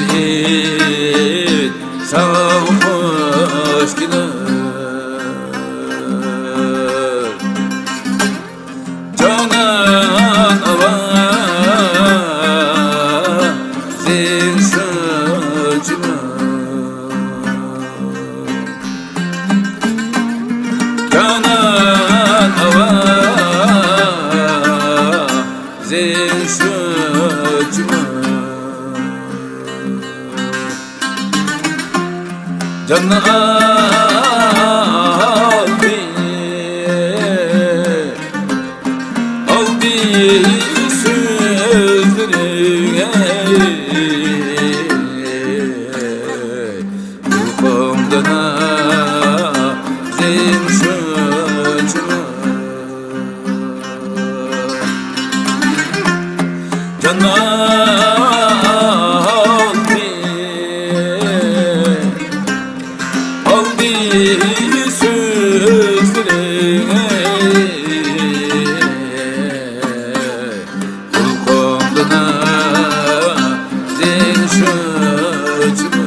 Mescid sağ hoş gelir Canan avazin sözüme Canan avazin sözüme Canı al bir sözlerine Ruhumdan azim sözüme Canı sözlerine Kulkumdan azin sözüme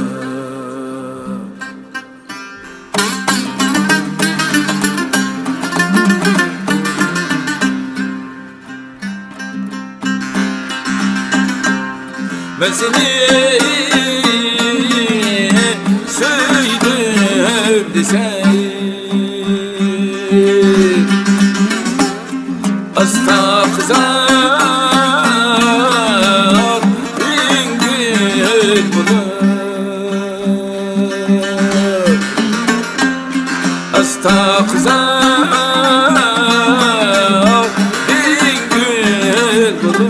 Ben seni söyledim desem Hasta kızar ingin bunu Hasta kızar ingin bunu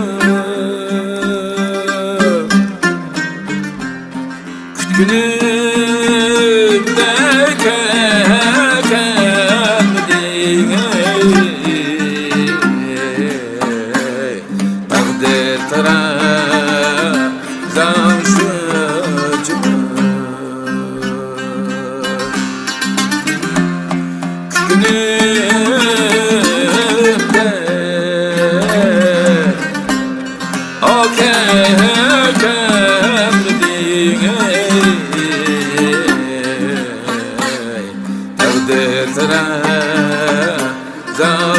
Küt günümde kendine Takdir tarazan sözüme Küt günümde o kendine Takdir tarazan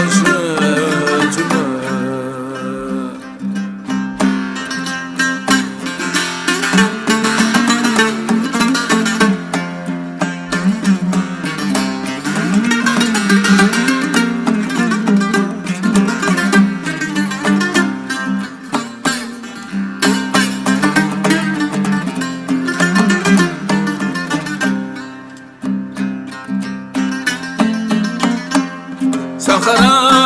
sözüme Sankara